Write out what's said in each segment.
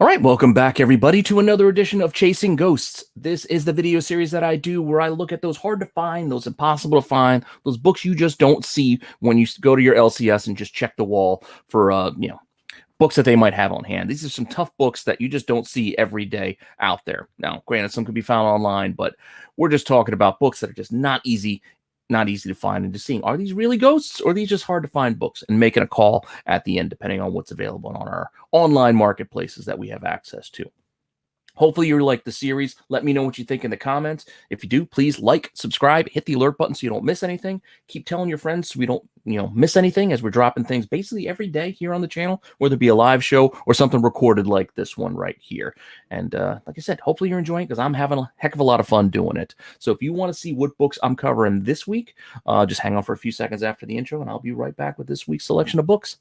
All right, welcome back, everybody, to another edition of Chasing Ghosts. This is the video series that I do where I look at those hard to find, those impossible to find, those books you just don't see when you go to your LCS and just check the wall for, books that they might have on hand. These are some tough books that you just don't see every day out there. Now, granted, some could be found online, but we're just talking about books that are just not easy to find, and just seeing, are these really ghosts or are these just hard to find books, and making a call at the end depending on what's available on our online marketplaces that we have access to. Hopefully you like the series. Let me know what you think in the comments. If you do, please like, subscribe, hit the alert button so you don't miss anything. Keep telling your friends so we don't, miss anything, as we're dropping things basically every day here on the channel, whether it be a live show or something recorded like this one right here. And like I said, hopefully you're enjoying it, because I'm having a heck of a lot of fun doing it. So if you want to see what books I'm covering this week, just hang on for a few seconds after the intro, and I'll be right back with this week's selection of books.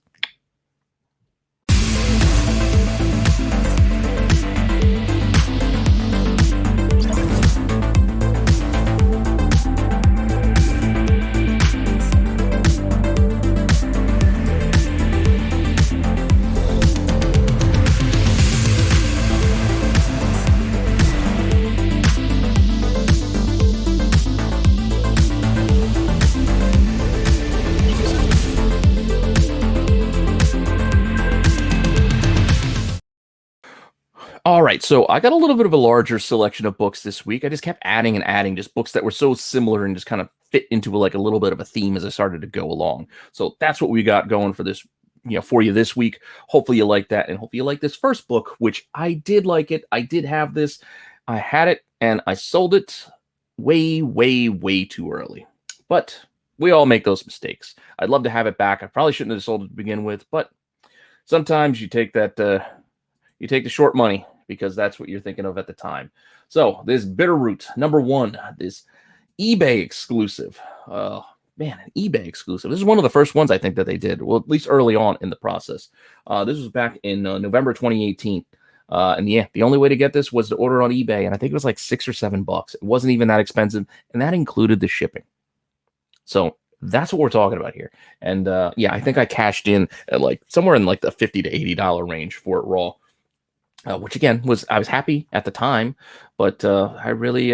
All right, so I got a little bit of a larger selection of books this week. I just kept adding and adding just books that were so similar and just kind of fit into like a little bit of a theme as I started to go along. So that's what we got going for this, for you this week. Hopefully you like that, and hopefully you like this first book, which I did like it. I did have this. I had it and I sold it way, way, way too early. But we all make those mistakes. I'd love to have it back. I probably shouldn't have sold it to begin with, but sometimes you take that you take the short money, because that's what you're thinking of at the time. So this Bitterroot, #1, this eBay exclusive. Oh man, an eBay exclusive. This is one of the first ones I think that they did, well, at least early on in the process. This was back in November 2018. And yeah, the only way to get this was to order on eBay, and I think it was like $6 or $7. It wasn't even that expensive, and that included the shipping. So that's what we're talking about here. And yeah, I think I cashed in at like somewhere in like the $50 to $80 range for it raw. Which again I was happy at the time, but I really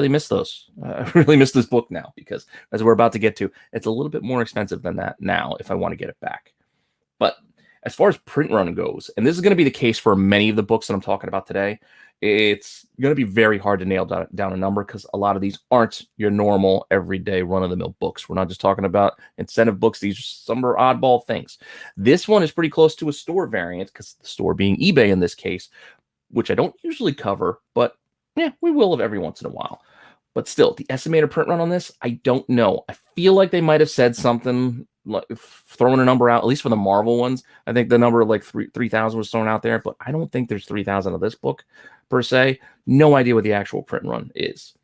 miss those. I really miss this book now, because as we're about to get to, it's a little bit more expensive than that now if I want to get it back. But as far as print run goes, and this is going to be the case for many of the books that I'm talking about today, it's going to be very hard to nail down a number, because a lot of these aren't your normal everyday run-of-the-mill books. We're not just talking about incentive books. Some are oddball things. This one is pretty close to a store variant, because the store being eBay in this case, which I don't usually cover, but yeah, we will every once in a while. But still, the estimated print run on this, I don't know. I feel like they might have said something, like throwing a number out, at least for the Marvel ones. I think the number like 3,000 was thrown out there, but I don't think there's 3,000 of this book per se. No idea what the actual print run is,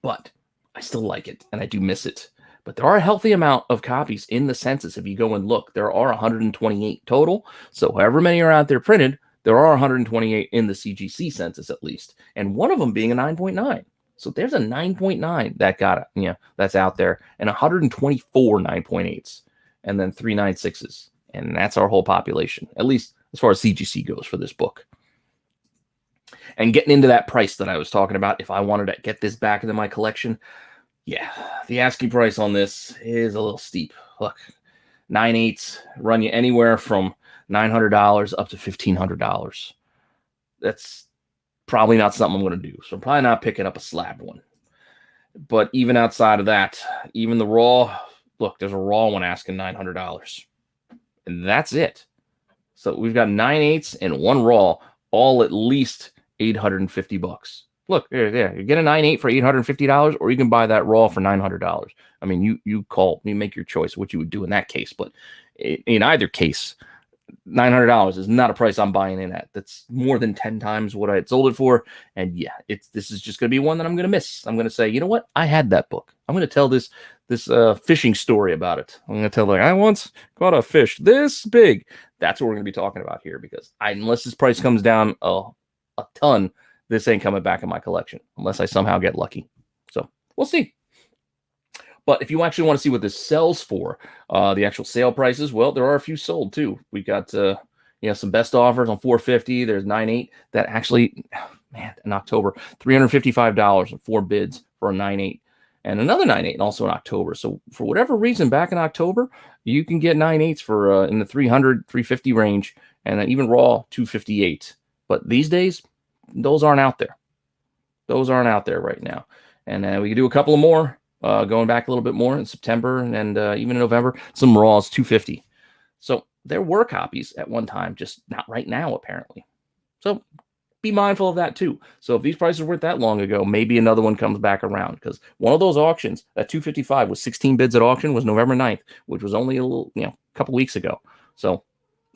but I still like it, and I do miss it. But there are a healthy amount of copies in the census. If you go and look, there are 128 total. So however many are out there printed, there are 128 in the CGC census at least, and one of them being a 9.9. So there's a 9.9 that got it, that's out there, and 124 9.8s, and then 3 9.6s. And that's our whole population, at least as far as CGC goes for this book. And getting into that price that I was talking about, if I wanted to get this back into my collection, yeah, the asking price on this is a little steep. Look, 9.8s run you anywhere from $900 up to $1,500. That's probably not something I'm going to do. So I'm probably not picking up a slab one. But even outside of that, even the raw, look, there's a raw one asking $900. And that's it. So we've got 9.8s and one raw, all at least $850. Look, there. You get a 9.8 for $850, or you can buy that raw for $900. I mean, you make your choice what you would do in that case. But in either case, $900 is not a price I'm buying in at. That's more than 10 times what I had sold it for. And yeah, this is just going to be one that I'm going to miss. I'm going to say, you know what? I had that book. I'm going to tell this fishing story about it. I'm going to tell, like, I once caught a fish this big. That's what we're going to be talking about here, because unless this price comes down a ton, this ain't coming back in my collection unless I somehow get lucky. So we'll see. But if you actually want to see what this sells for, the actual sale prices, well, there are a few sold too. We got, some best offers on 450. There's 9.8 that actually, man, in October, $355 and 4 bids for a 9.8 and another 9.8 also in October. So for whatever reason, back in October, you can get 9.8s for in the 300, 350 range, and then even raw 258. But these days, those aren't out there. Those aren't out there right now. And we can do a couple of more, going back a little bit more in September and even in November. Some raws 250. So there were copies at one time, just not right now, apparently. So be mindful of that too. So if these prices weren't that long ago, maybe another one comes back around, because one of those auctions, that 255 with 16 bids at auction, was November 9th, which was only a couple weeks ago. So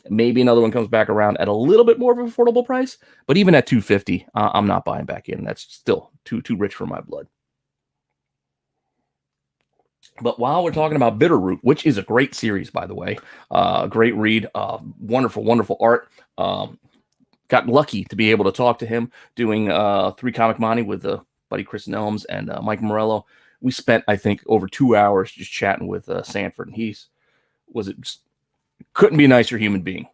maybe another one comes back around at a little bit more of an affordable price, but even at 250, I'm not buying back in. That's still too rich for my blood. But while we're talking about Bitterroot, which is a great series, by the way, great read, wonderful, wonderful art. Got lucky to be able to talk to him doing 3 Comic Money with buddy Chris Nelms and Mike Morello. We spent, I think, over 2 hours just chatting with Sanford, and couldn't be a nicer human being.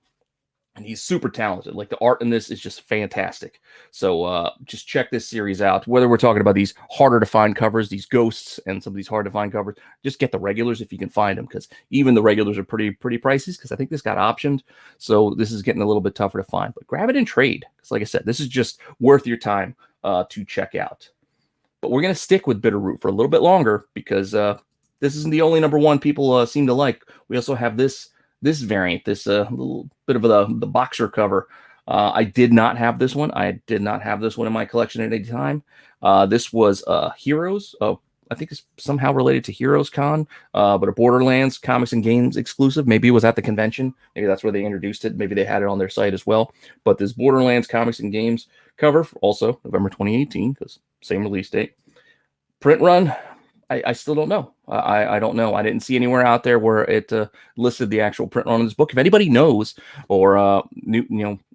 And he's super talented. Like, the art in this is just fantastic. So just check this series out. Whether we're talking about these harder to find covers, these ghosts, and some of these hard to find covers, just get the regulars if you can find them, because even the regulars are pretty pricey, because I think this got optioned. So this is getting a little bit tougher to find. But grab it and trade, because like I said, this is just worth your time to check out. But we're going to stick with Bitterroot for a little bit longer, because this isn't the only #1 people seem to like. We also have this variant, this little bit of the boxer cover. I did not have this one. I did not have this one in my collection at any time. This was Heroes. I think it's somehow related to Heroes Con, but a Borderlands Comics and Games exclusive. Maybe it was at the convention. Maybe that's where they introduced it. Maybe they had it on their site as well. But this Borderlands Comics and Games cover, also November 2018, because same release date. Print run, I still don't know. I don't know. I didn't see anywhere out there where it listed the actual print run on this book. If anybody knows, or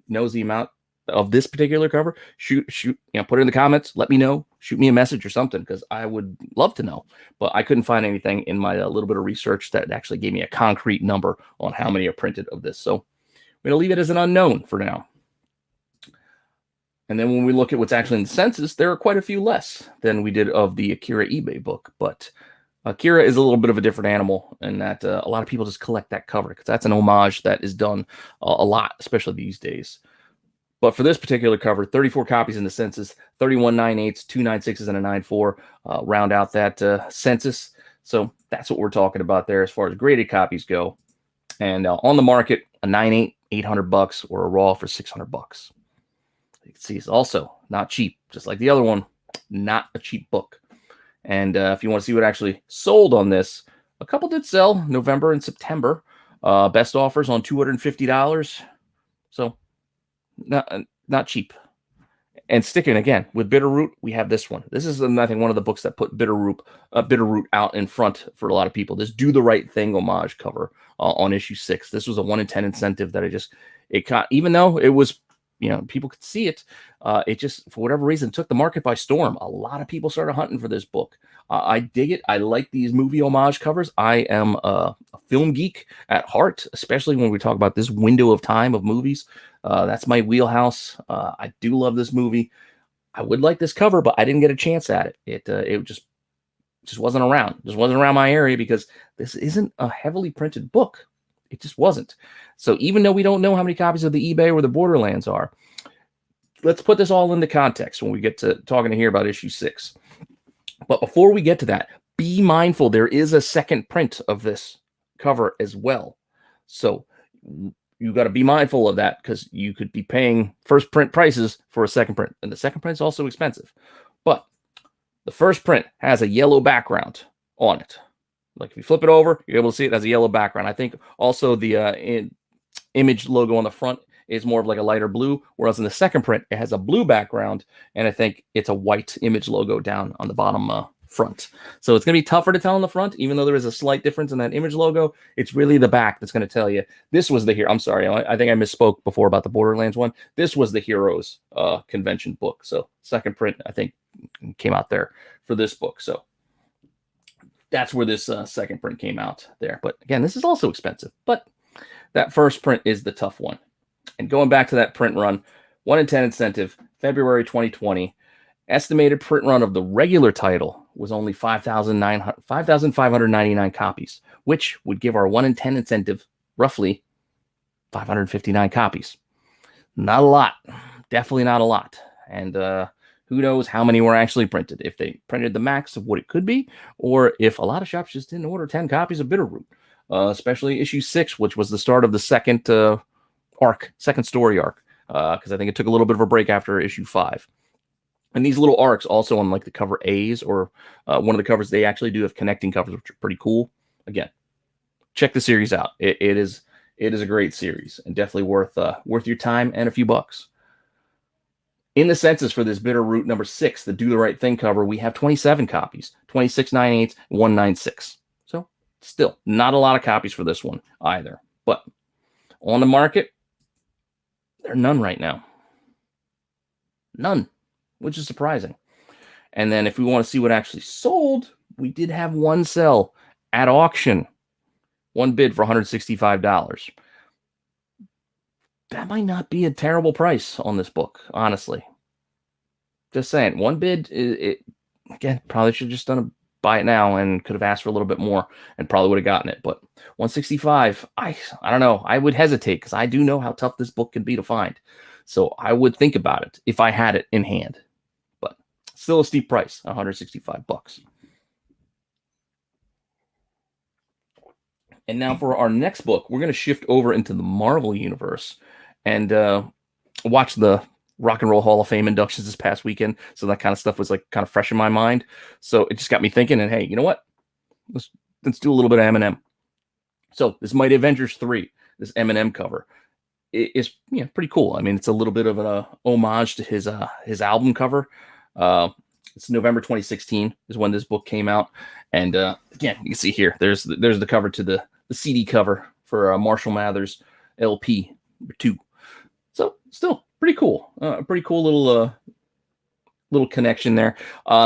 knows the amount of this particular cover, shoot, put it in the comments. Let me know. Shoot me a message or something, because I would love to know. But I couldn't find anything in my little bit of research that actually gave me a concrete number on how many are printed of this. So I'm going to leave it as an unknown for now. And then when we look at what's actually in the census, there are quite a few less than we did of the Akira eBay book. But Akira is a little bit of a different animal, in that a lot of people just collect that cover, because that's an homage that is done a lot, especially these days. But for this particular cover, 34 copies in the census, 31 9/8s, 2 9/6s, and a 9/4 round out that census. So that's what we're talking about there as far as graded copies go. And on the market, a 9/8, $800, or a raw for $600. You can see it's also not cheap, just like the other one. Not a cheap book. And if you want to see what actually sold on this, a couple did sell November and September. Best offers on $250. So not cheap. And sticking again with Bitterroot, we have this one. This is, I think, one of the books that put Bitterroot out in front for a lot of people. This Do the Right Thing homage cover on issue 6. This was a 1 in 10 incentive that it caught, even though it was, people could see it. It just, for whatever reason, took the market by storm. A lot of people started hunting for this book. I dig it. I like these movie homage covers. I am a film geek at heart, especially when we talk about this window of time of movies. That's my wheelhouse. I do love this movie. I would like this cover, but I didn't get a chance at it. It just wasn't around. Just wasn't around my area, because this isn't a heavily printed book. It just wasn't. So even though we don't know how many copies of the eBay or the Borderlands are, let's put this all into context when we get to talking here about issue 6. But before we get to that, be mindful there is a second print of this cover as well. So you got to be mindful of that, because you could be paying first print prices for a second print. And the second print is also expensive. But the first print has a yellow background on it. Like, if you flip it over, you're able to see it as a yellow background. I think also the image logo on the front is more of like a lighter blue, whereas in the second print, it has a blue background, and I think it's a white image logo down on the bottom front. So it's going to be tougher to tell on the front, even though there is a slight difference in that image logo. It's really the back that's going to tell you. This was the hero. I'm sorry, I think I misspoke before about the Borderlands one. This was the Heroes convention book. So second print, I think, came out there for this book. So that's where this second print came out there. But again, this is also expensive. But that first print is the tough one. And going back to that print run, 1 in 10 incentive, February 2020. Estimated print run of the regular title was only 5,599 copies, which would give our 1 in 10 incentive roughly 559 copies. Not a lot. Definitely not a lot. And who knows how many were actually printed, if they printed the max of what it could be, or if a lot of shops just didn't order 10 copies of Bitterroot, especially issue 6, which was the start of the second story arc, because I think it took a little bit of a break after issue 5. And these little arcs also on like the cover A's or one of the covers, they actually do have connecting covers, which are pretty cool. Again, check the series out. It is a great series and definitely worth your time and a few bucks. In the census for this Bitterroot number 6, the Do the Right Thing cover, we have 27 copies, 2698, 196. So still not a lot of copies for this one either. But on the market, there are none right now. None, which is surprising. And then if we want to see what actually sold, we did have one sell at auction. One bid for $165. That might not be a terrible price on this book, honestly. Just saying. One bid, again, probably should have just done a buy it now and could have asked for a little bit more and probably would have gotten it. But 165, I don't know. I would hesitate because I do know how tough this book can be to find. So I would think about it if I had it in hand. But still a steep price, $165. And now for our next book, we're going to shift over into the Marvel Universe and watch the Rock and Roll Hall of Fame inductions this past weekend. So that kind of stuff was like kind of fresh in my mind. So it just got me thinking, and hey, you know what? Let's do a little bit of Eminem. So this Mighty Avengers 3, this Eminem cover, is pretty cool. I mean, it's a little bit of an homage to his album cover. It's November 2016 is when this book came out. And again, you can see here, there's the cover to the CD cover for Marshall Mathers LP 2. So still pretty cool. Pretty cool little connection there.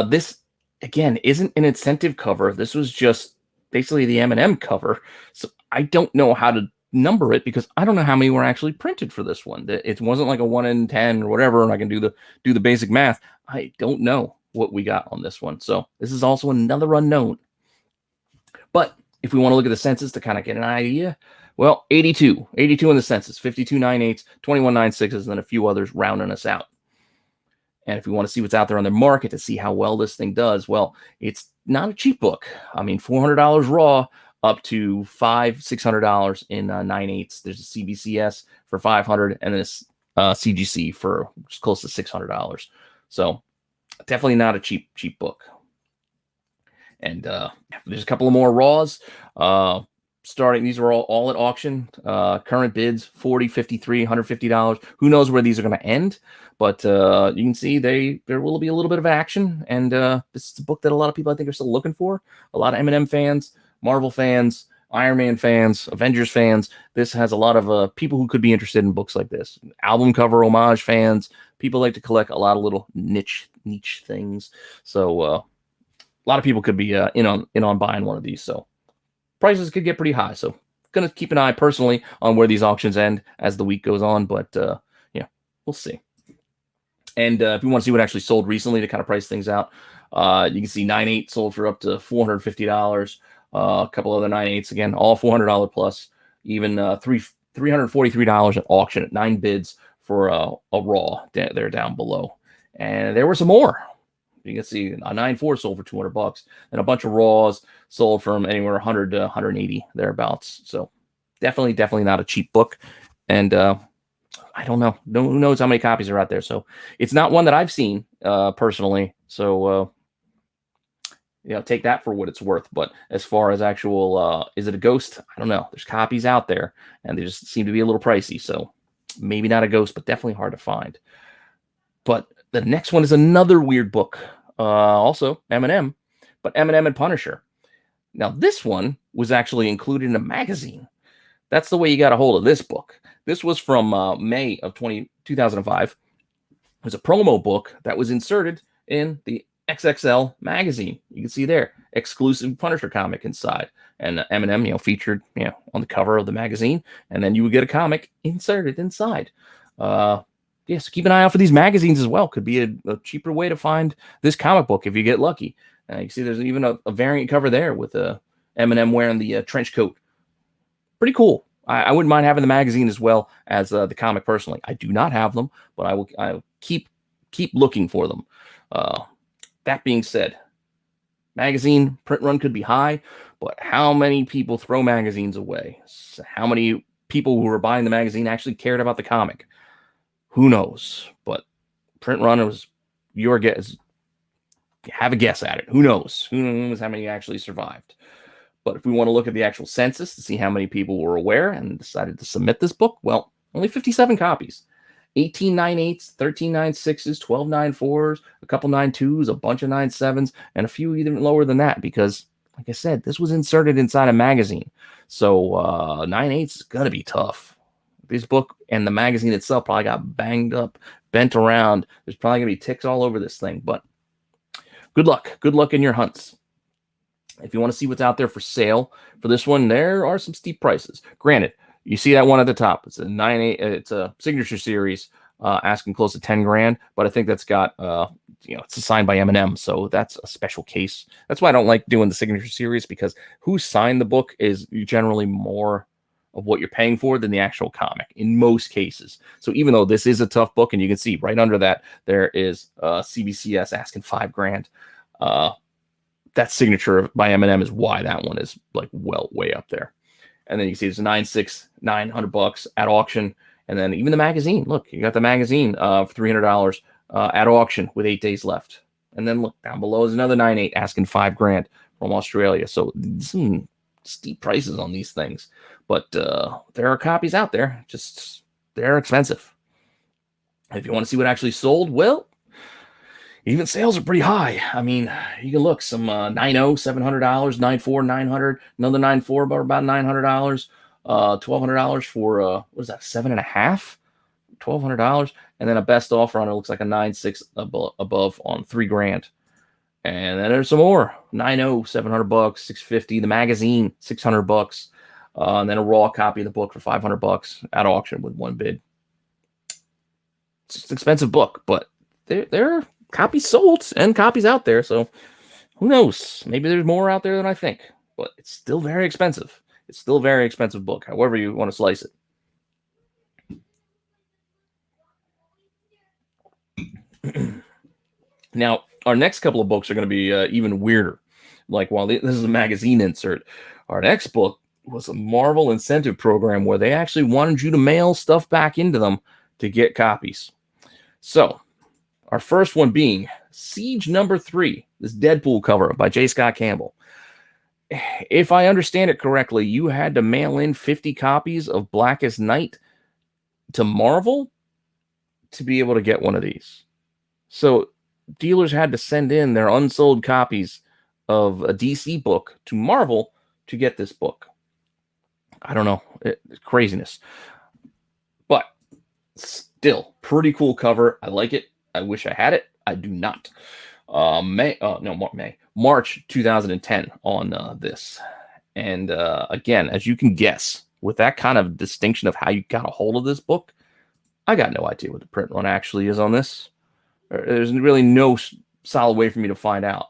This again isn't an incentive cover. This was just basically the Eminem cover. So I don't know how to number it because I don't know how many were actually printed for this one. It wasn't like a 1 in 10 or whatever, and I can do the basic math. I don't know what we got on this one. So this is also another unknown. But if we want to look at the census to kind of get an idea, well, 82 in the census, 5298s, 2196s, and then a few others rounding us out. And if we want to see what's out there on the market to see how well this thing does, well, it's not a cheap book. I mean, $400 raw up to $600 in 9/8. There's a CBCS for $500 and this CGC for just close to $600. So definitely not a cheap book. And there's a couple of more raws. Starting, these are all at auction. Current bids, $40, $53, $150. Who knows where these are going to end? But you can see there will be a little bit of action. And this is a book that a lot of people I think are still looking for. A lot of Eminem fans, Marvel fans, Iron Man fans, Avengers fans. This has a lot of people who could be interested in books like this. Album cover homage fans. People like to collect a lot of little niche things. So a lot of people could be in on buying one of these. So prices could get pretty high. So going to keep an eye personally on where these auctions end as the week goes on. But yeah, we'll see. And if you want to see what actually sold recently to kind of price things out, you can see 9/8 sold for up to $450. A couple other 9/8s, again, all $400 plus. Even $343 at auction at 9 bids for a raw there down below. And there were some more. You can see a 9/4 sold for $200, and a bunch of raws sold from anywhere 100 to 180 thereabouts. So definitely not a cheap book. And I don't know. Who knows how many copies are out there? So it's not one that I've seen personally. So take that for what it's worth. But as far as actual, is it a ghost? I don't know. There's copies out there, and they just seem to be a little pricey. So maybe not a ghost, but definitely hard to find. But the next one is another weird book. Also Eminem, but Eminem and Punisher. Now, this one was actually included in a magazine. That's the way you got a hold of this book. This was from May of 2005. It was a promo book that was inserted in the XXL magazine. You can see there, exclusive Punisher comic inside, and Eminem, featured, on the cover of the magazine, and then you would get a comic inserted inside. Yeah, so keep an eye out for these magazines as well. Could be a cheaper way to find this comic book if you get lucky. You see, there's even a variant cover there with Eminem wearing the trench coat. Pretty cool. I wouldn't mind having the magazine as well as the comic personally. I do not have them, but I will keep looking for them. That being said, magazine print run could be high, but how many people throw magazines away? How many people who were buying the magazine actually cared about the comic? Who knows? But print run was your guess. Have a guess at it. Who knows? Who knows how many actually survived? But if we want to look at the actual census to see how many people were aware and decided to submit this book, well, only 57 copies. 18 9/8s, 13 9/6s, 12 9/4s, a couple 9/2s, a bunch of 9/7s, and a few even lower than that because, like I said, this was inserted inside a magazine. So 9/8 is going to be tough. This book and the magazine itself probably got banged up, bent around. There's probably going to be ticks all over this thing, but good luck. Good luck in your hunts. If you want to see what's out there for sale for this one, there are some steep prices. Granted, you see that one at the top. It's a 9/8. It's a signature series, asking close to 10 grand. But I think that's got, it's signed by Eminem, so that's a special case. That's why I don't like doing the signature series, because who signed the book is generally more of what you're paying for than the actual comic in most cases. So even though this is a tough book, and you can see right under that there is CBCS asking 5 grand. That signature by Eminem is why that one is like way up there. And then you can see there's a 9/6, $900 at auction. And then even the magazine, look, you got the magazine for $300 at auction with 8 days left. And then look down below is another 9/8 asking 5 grand from Australia. So some steep prices on these things, but there are copies out there. Just they're expensive. If you want to see what actually sold, well, even sales are pretty high. I mean, you can look some 9/0, $700, 9/4, 900, another 9/4 about $900, $1,200 for what is that, 7.5, $1,200, and then a best offer on it looks like a 9/6 above on 3 grand. And then there's some more 9/0, $700, 650. The magazine $600, and then a raw copy of the book for $500 at auction with one bid. It's an expensive book, but there are copies sold and copies out there, so who knows? Maybe there's more out there than I think, but it's still very expensive. It's still a very expensive book, however you want to slice it. Now, our next couple of books are going to be even weirder. Like, while this is a magazine insert, our next book was a Marvel incentive program where they actually wanted you to mail stuff back into them to get copies. So, our first one being Siege number 3, this Deadpool cover by J. Scott Campbell. If I understand it correctly, you had to mail in 50 copies of Blackest Night to Marvel to be able to get one of these. So dealers had to send in their unsold copies of a DC book to Marvel to get this book. I don't know. It's craziness. But still, pretty cool cover. I like it. I wish I had it. I do not. March 2010 on this. And again, as you can guess, with that kind of distinction of how you got a hold of this book, I got no idea what the print run actually is on this. There's really no solid way for me to find out.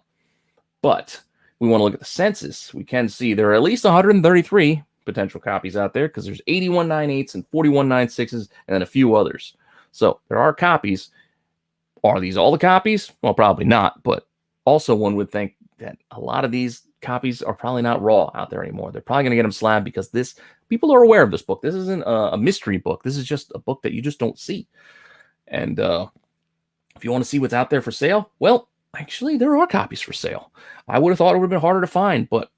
But we want to look at the census. We can see there are at least 133 potential copies out there, because there's 81 9/8s and 41 9/6s and then a few others. So there are copies. Are these all the copies? Well, probably not, but also one would think that a lot of these copies are probably not raw out there anymore. They're probably going to get them slabbed because people are aware of this book. This isn't a mystery book. This is just a book that you just don't see. And if you want to see what's out there for sale, well, actually, there are copies for sale. I would have thought it would have been harder to find, but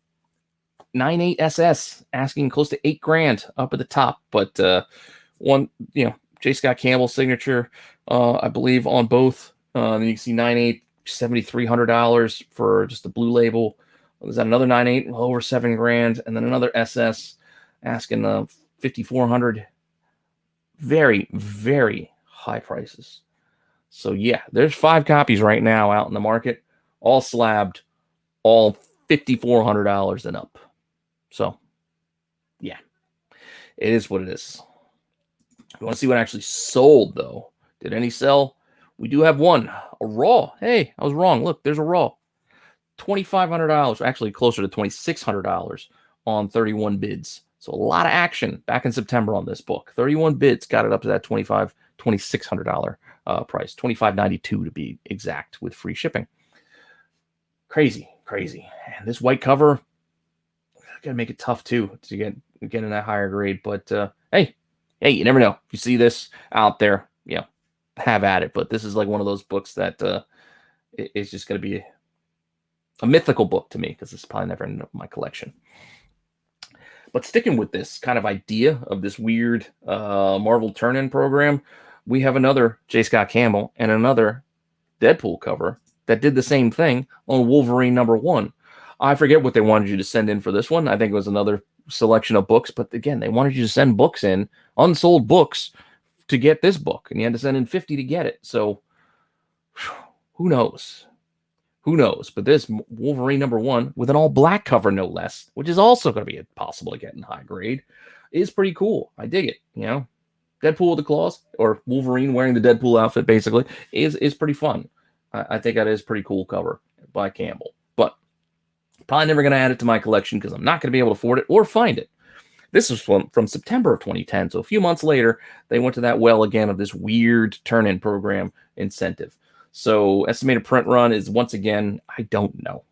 9/8 SS asking close to 8 grand up at the top. But one, J. Scott Campbell signature, I believe, on both. Then you can see 9/8, $7,300 for just the blue label. There's another 9/8, over 7 grand, and then another SS asking $5,400. Very, very high prices. So yeah, there's 5 copies right now out in the market. all slabbed, all $5,400 and up. So, yeah, it is what it is. You want to see what actually sold, though? Did any sell? We do have one, a raw. Hey, I was wrong. Look, there's a raw. $2,500, actually closer to $2,600 on 31 bids. So a lot of action back in September on this book. 31 bids got it up to that $2,600 price, $2,592 to be exact, with free shipping. Crazy. And this white cover, gotta make it tough too to get in that higher grade. But hey, you never know. If you see this out there, have at it. But this is like one of those books that it's just going to be a mythical book to me, because it's probably never ended up in my collection. But sticking with this kind of idea of this weird Marvel turn-in program, we have another J. Scott Campbell and another Deadpool cover that did the same thing on Wolverine #1. I forget what they wanted you to send in for this one. I think it was another selection of books, but again, they wanted you to send books in, unsold books, to get this book, and you had to send in 50 to get it. So who knows? But this Wolverine #1 with an all black cover, no less, which is also going to be possible to get in high grade, is pretty cool. I dig it. Deadpool with the claws, or Wolverine wearing the Deadpool outfit, basically, is pretty fun. I think that is pretty cool cover by Campbell, but probably never going to add it to my collection because I'm not going to be able to afford it or find it. This is from September of 2010, so a few months later, they went to that well again of this weird turn-in program incentive. So estimated print run is, once again, I don't know.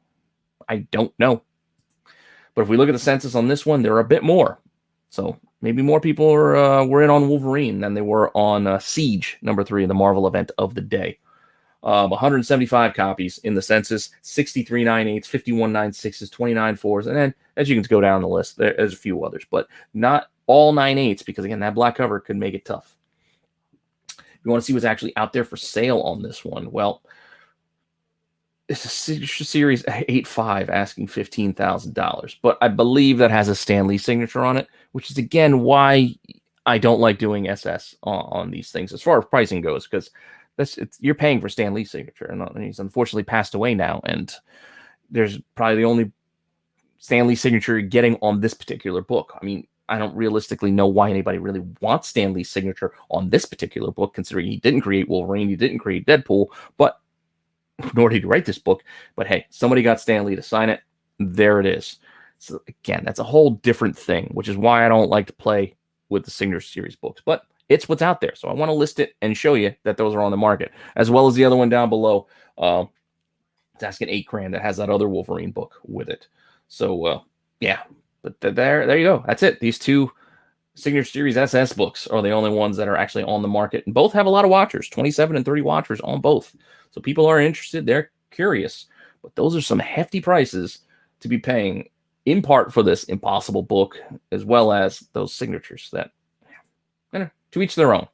But if we look at the census on this one, there are a bit more. So maybe more people were in on Wolverine than they were on Siege #3, the Marvel event of the day. 175 copies in the census, 63 9/8, 51 9/6, 29 4s, and then as you can go down the list, there's a few others, but not all 9/8, because again, that black cover could make it tough. You want to see what's actually out there for sale on this one? Well, it's a series 8.5 asking $15,000, but I believe that has a Stan Lee signature on it, which is again why I don't like doing SS on these things as far as pricing goes, because you're paying for Stan Lee's signature, and he's unfortunately passed away now, and there's probably the only Stan Lee signature you're getting on this particular book. I mean, I don't realistically know why anybody really wants Stan Lee's signature on this particular book, considering he didn't create Wolverine, he didn't create Deadpool, but nor did he write this book. But hey, somebody got Stan Lee to sign it. There it is. So again, that's a whole different thing, which is why I don't like to play with the Signature Series books. But it's what's out there. So I want to list it and show you that those are on the market, as well as the other one down below. It's asking $8,000 that has that other Wolverine book with it. So yeah, but there you go. That's it. These two Signature Series SS books are the only ones that are actually on the market, and both have a lot of watchers, 27 and 30 watchers on both. So people are interested. They're curious, but those are some hefty prices to be paying, in part for this impossible book, as well as those signatures that, to each their own.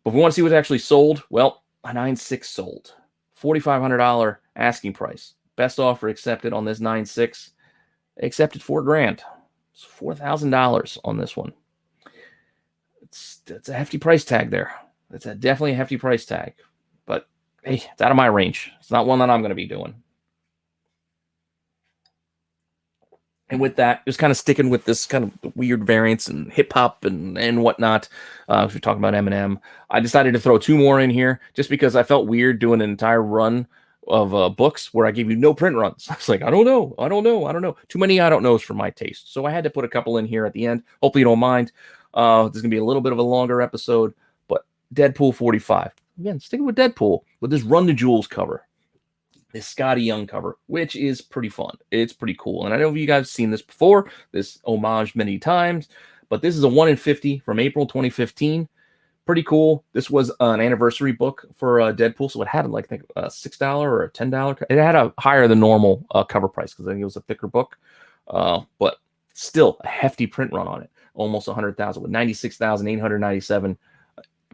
But if we want to see what's actually sold, well, a 9.6 sold. $4,500 asking price. Best offer accepted on this 9.6. Accepted $4,000. It's $4,000 on this one. It's a hefty price tag there. It's definitely a hefty price tag. But hey, it's out of my range. It's not one that I'm going to be doing. And with that, just kind of sticking with this kind of weird variants and hip hop and whatnot. If we're talking about Eminem, I decided to throw two more in here just because I felt weird doing an entire run of books where I gave you no print runs. I was like, I don't know. Too many I don't knows for my taste. So I had to put a couple in here at the end. Hopefully you don't mind. This is going to be a little bit of a longer episode, but Deadpool 45. Again, sticking with Deadpool with this Run the Jewels cover. This Scotty Young cover, which is pretty fun. It's pretty cool. And I know you guys have seen this before, this homage many times, but this is a 1 in 50 from April 2015. Pretty cool. This was an anniversary book for Deadpool, so it had like I think a $6 or a $10. It had a higher than normal cover price because I think it was a thicker book, but still a hefty print run on it. Almost 100,000 with 96,897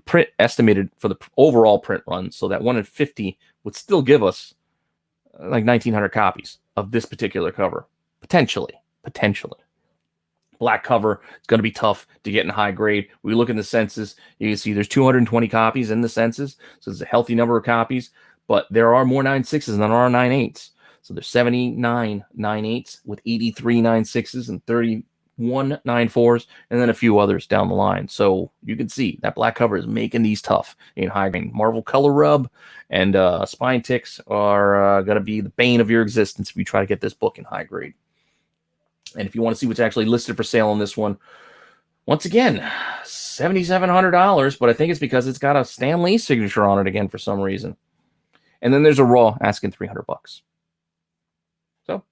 print estimated for the overall print run. So that 1 in 50 would still give us like 1,900 copies of this particular cover. Potentially. Black cover. It's going to be tough to get in high grade. We look in the census. You can see there's 220 copies in the census. So it's a healthy number of copies. but there are more 9.6s than there are 9.8s. So there's 79 9.8s with 83 9.6s and 31 9.4s, and then a few others down the line. So you can see that black cover is making these tough in high grade. Marvel Color Rub and spine ticks are going to be the bane of your existence if you try to get this book in high grade. And if you want to see what's actually listed for sale on this one, once again, $7,700, but I think it's because it's got a Stan Lee signature on it again for some reason. And then there's a Raw asking $300. So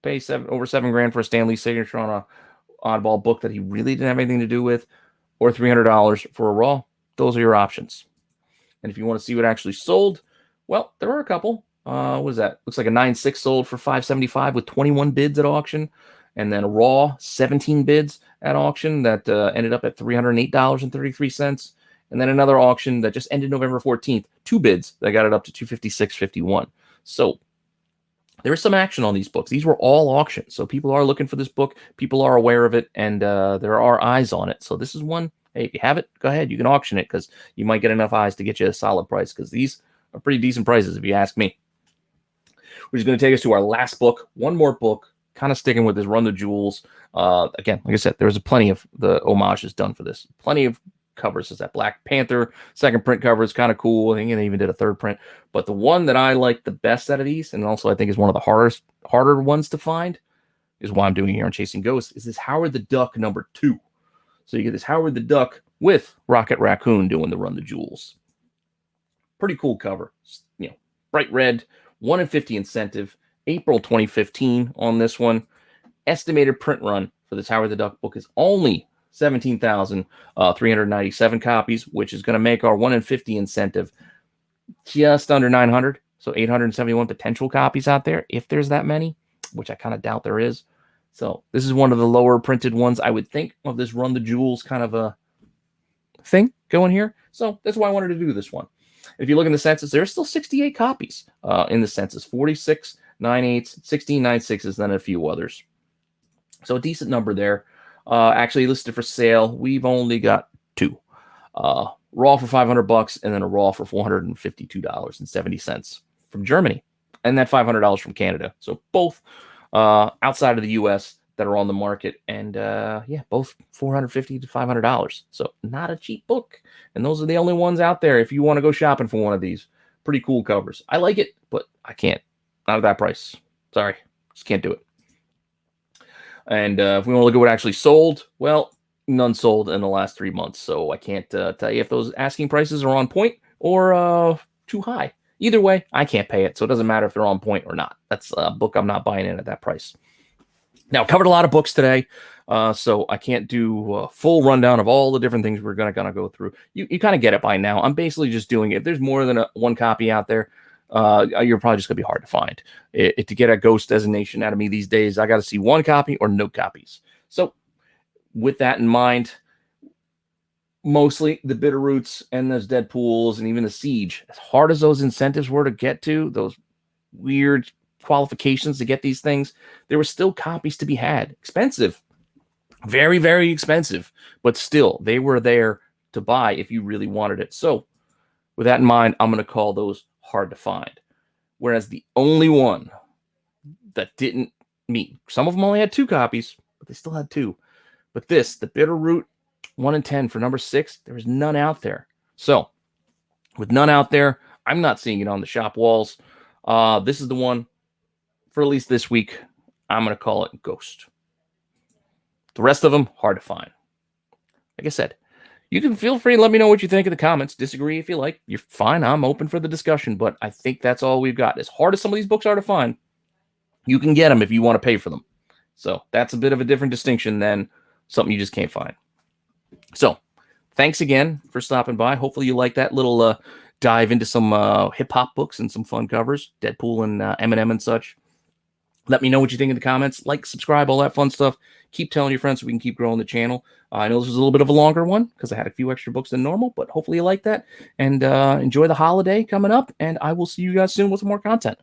pay over $7,000 for a Stan Lee signature on a oddball book that he really didn't have anything to do with, or $300 for a Raw. Those are your options. And if you want to see what actually sold, well, there are a couple. What is that? Looks like a 9.6 sold for $575 with 21 bids at auction. And then a Raw, 17 bids at auction that ended up at $308.33. And then another auction that just ended November 14th, 2 bids that got it up to $256.51. So there is some action on these books. These were all auctions. So people are looking for this book. People are aware of it, and there are eyes on it. So this is one. Hey, if you have it, go ahead. You can auction it because you might get enough eyes to get you a solid price, because these are pretty decent prices if you ask me. Which is going to take us to our last book. One more book, kind of sticking with this Run the Jewels. Again, like I said, there's plenty of the homages done for this. Plenty of covers. Is that Black Panther second print cover is kind of cool. I think they even did a third print. But the one that I like the best out of these, and also I think is one of the harder ones to find, is why I'm doing here on Chasing Ghosts, is this Howard the Duck #2. So you get this Howard the Duck with Rocket Raccoon doing the Run the Jewels. Pretty cool cover. You know, bright red, 1 in 50 incentive, April 2015 on this one. Estimated print run for this Howard the Duck book is only 17,397 copies, which is going to make our 1 in 50 incentive just under 900. So 871 potential copies out there, if there's that many, which I kind of doubt there is. So this is one of the lower printed ones, I would think, of this Run the Jewels kind of a thing going here. So that's why I wanted to do this one. If you look in the census, there's still 68 copies in the census, 46 9.8s, 16 9.6s, then a few others. So a decent number there. Actually listed for sale, we've only got 2. Raw for $500 and then a Raw for $452.70 from Germany, and then $500 from Canada. So both outside of the U.S. that are on the market, and yeah, both $450 to $500. So not a cheap book, and those are the only ones out there if you want to go shopping for one of these. Pretty cool covers. I like it, but I can't. Not at that price. Sorry, just can't do it. And if we want to look at what actually sold, well, none sold in the last 3 months. So I can't tell you if those asking prices are on point or too high. Either way, I can't pay it. So it doesn't matter if they're on point or not. That's a book I'm not buying in at that price. Now, covered a lot of books today, so I can't do a full rundown of all the different things we're going to go through. You kind of get it by now. I'm basically just doing it. If there's more than one copy out there, you're probably just going to be hard to find. To get a ghost designation out of me these days, I got to see 1 copy or no copies. So with that in mind, mostly the Bitterroots and those Deadpools and even the Siege, as hard as those incentives were to get to, those weird qualifications to get these things, there were still copies to be had. Expensive, very, very expensive, but still they were there to buy if you really wanted it. So with that in mind, I'm going to call those hard to find. Whereas the only one that didn't meet, some of them only had 2 copies, but they still had 2. But this, the Bitterroot 1 in 10 for #6, there was none out there. So with none out there, I'm not seeing it on the shop walls. This is the one for at least this week. I'm going to call it Ghost. The rest of them, hard to find. Like I said, you can feel free to let me know what you think in the comments. Disagree if you like. You're fine. I'm open for the discussion, but I think that's all we've got. As hard as some of these books are to find, you can get them if you want to pay for them. So that's a bit of a different distinction than something you just can't find. So thanks again for stopping by. Hopefully you like that little dive into some hip-hop books and some fun covers, Deadpool and Eminem and such. Let me know what you think in the comments. Like, subscribe, all that fun stuff. Keep telling your friends so we can keep growing the channel. I know this was a little bit of a longer one because I had a few extra books than normal, but hopefully you like that. And enjoy the holiday coming up, and I will see you guys soon with some more content.